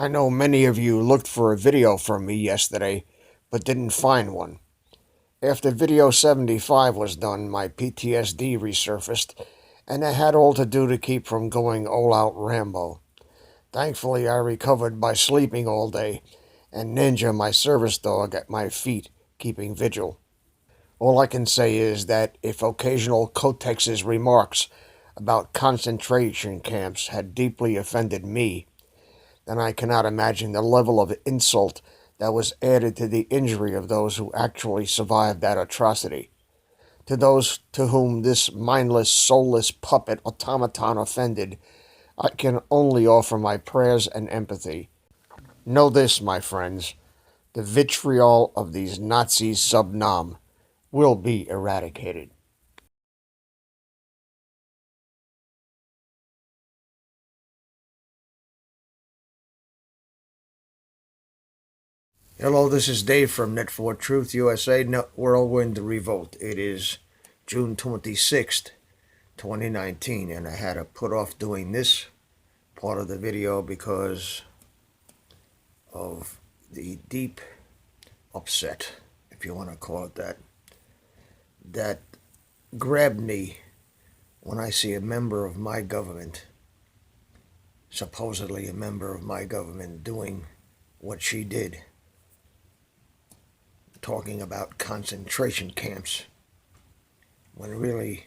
I know many of you looked for a video from me yesterday, but didn't find one. After video 75 was done, my PTSD resurfaced, and I had all to do to keep from going all-out Rambo. Thankfully, I recovered by sleeping all day, and Ninja, my service dog, at my feet, keeping vigil. All I can say is that if occasional Kotex's remarks about concentration camps had deeply offended me, then I cannot imagine the level of insult that was added to the injury of those who actually survived that atrocity. To those to whom this mindless, soulless puppet automaton offended, I can only offer my prayers and empathy. Know this, my friends, the vitriol of these Nazis sub nom will be eradicated. Hello, this is Dave from Net for Truth USA, Whirlwind, Revolt. It is June 26th, 2019, and I had to put off doing this part of the video because of the deep upset, if you want to call it that, that grabbed me when I see a member of my government, supposedly a member of my government, doing what she did, talking about concentration camps, when really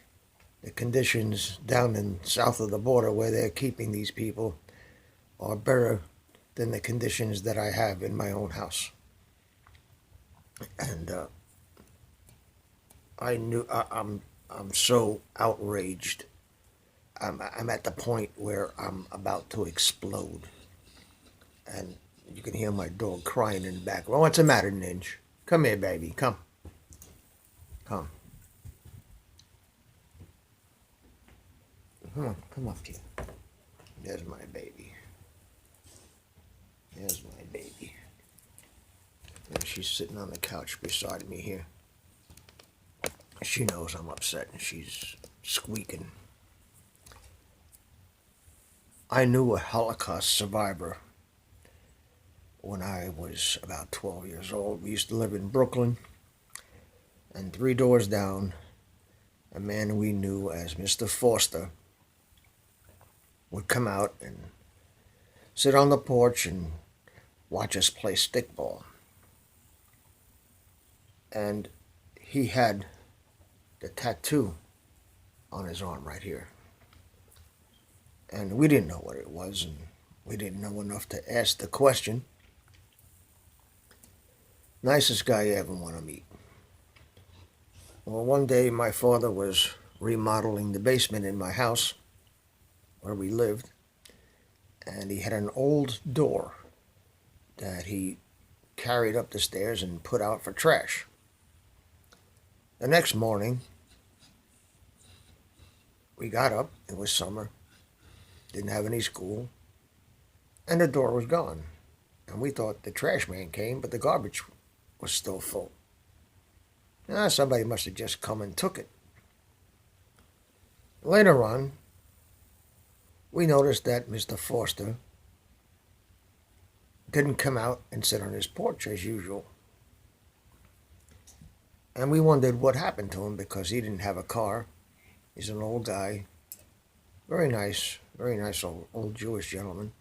the conditions down in south of the border where they're keeping these people are better than the conditions that I have in my own house. And I'm so outraged. I'm at the point where I'm about to explode, and you can hear my dog crying in the background. What's the matter, Ninja? Come here, baby. Come. Come. Come up here. There's my baby. There's my baby. And she's sitting on the couch beside me here. She knows I'm upset and she's squeaking. I knew a Holocaust survivor when I was about 12 years old. We used to live in Brooklyn, and 3 doors down, a man we knew as Mr. Foster would come out and sit on the porch and watch us play stickball. And he had the tattoo on his arm right here. And we didn't know what it was, and we didn't know enough to ask the question. Nicest guy you ever want to meet. Well, one day my father was remodeling the basement in my house where we lived, and he had an old door that he carried up the stairs and put out for trash. The next morning, we got up. It was summer, didn't have any school, and the door was gone. And we thought the trash man came, but the garbage was still full. Somebody must have just come and took it. Later on, we noticed that Mr. Foster didn't come out and sit on his porch as usual. And we wondered what happened to him because he didn't have a car. He's an old guy. Very nice old Jewish gentleman.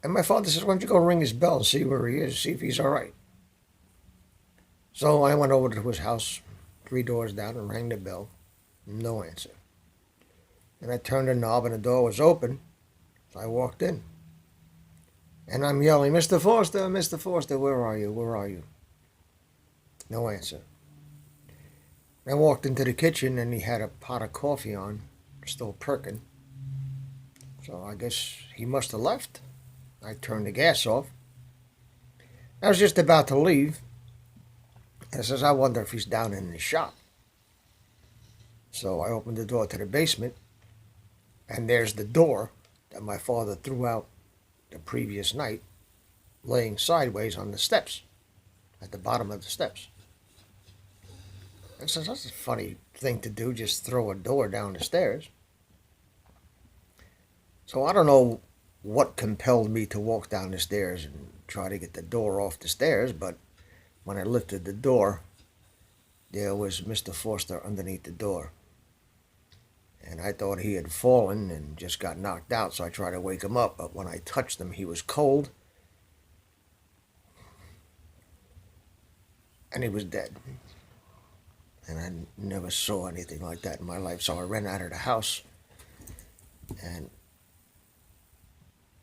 And my father says, why don't you go ring his bell and see where he is, see if he's all right. So I went over to his house, 3 doors down, and rang the bell. No answer. And I turned the knob and the door was open, so I walked in. And I'm yelling, Mr. Foster, where are you, where are you? No answer. I walked into the kitchen and he had a pot of coffee on, still perking. So I guess he must have left. I turned the gas off. I was just about to leave. I says, I wonder if he's down in the shop. So I opened the door to the basement, and there's the door that my father threw out the previous night, laying sideways on the steps, at the bottom of the steps. I says, that's a funny thing to do, just throw a door down the stairs. So I don't know what compelled me to walk down the stairs and try to get the door off the stairs, but when I lifted the door, there was Mr. Foster underneath the door. And I thought he had fallen and just got knocked out, so I tried to wake him up. But when I touched him, he was cold. And he was dead. And I never saw anything like that in my life. So I ran out of the house. And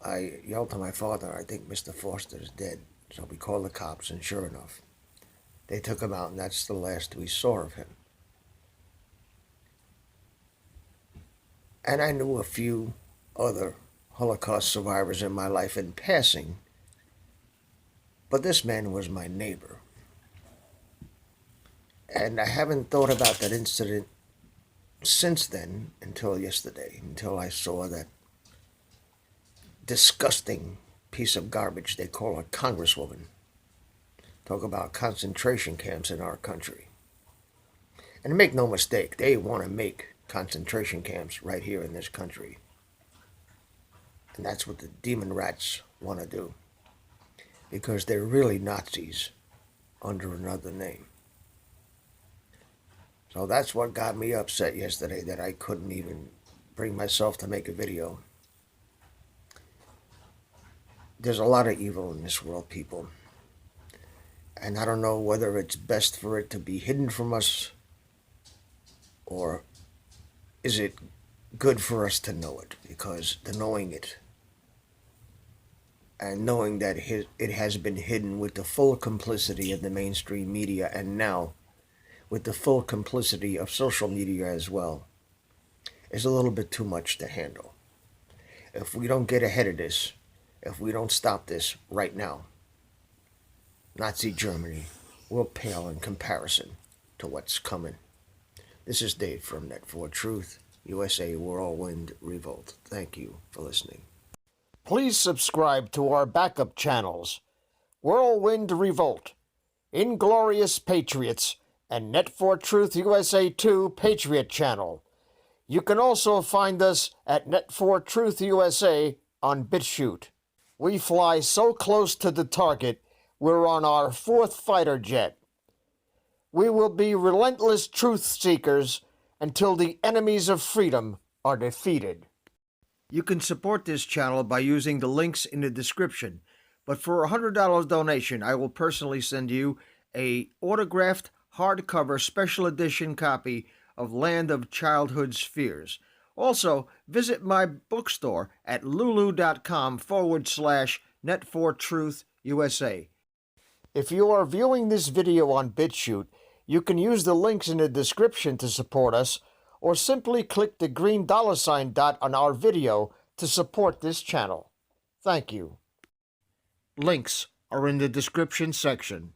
I yelled to my father, I think Mr. Foster is dead. So we called the cops, and sure enough, they took him out, and that's the last we saw of him. And I knew a few other Holocaust survivors in my life in passing, but this man was my neighbor. And I haven't thought about that incident since then until yesterday, until I saw that disgusting piece of garbage they call a congresswoman talk about concentration camps in our country. And make no mistake, they want to make concentration camps right here in this country. And that's what the demon rats want to do, because they're really Nazis under another name. So that's what got me upset yesterday, that I couldn't even bring myself to make a video. There's a lot of evil in this world, people. And I don't know whether it's best for it to be hidden from us, or is it good for us to know it? Because the knowing it, and knowing that it has been hidden with the full complicity of the mainstream media, and now with the full complicity of social media as well, is a little bit too much to handle. If we don't get ahead of this, if we don't stop this right now, Nazi Germany will pale in comparison to what's coming. This is Dave from Net4Truth, USA Whirlwind Revolt. Thank you for listening. Please subscribe to our backup channels, Whirlwind Revolt, Inglorious Patriots, and Net4Truth USA 2 Patriot channel. You can also find us at Net4Truth USA on BitChute. We fly so close to the target, we're on our 4th fighter jet. We will be relentless truth seekers until the enemies of freedom are defeated. You can support this channel by using the links in the description, but for a $100 donation, I will personally send you a autographed hardcover special edition copy of Land of Childhood's Fears. Also, visit my bookstore at lulu.com/Net4Truth USA. If you are viewing this video on BitChute, you can use the links in the description to support us, or simply click the green $ dot on our video to support this channel. Thank you. Links are in the description section.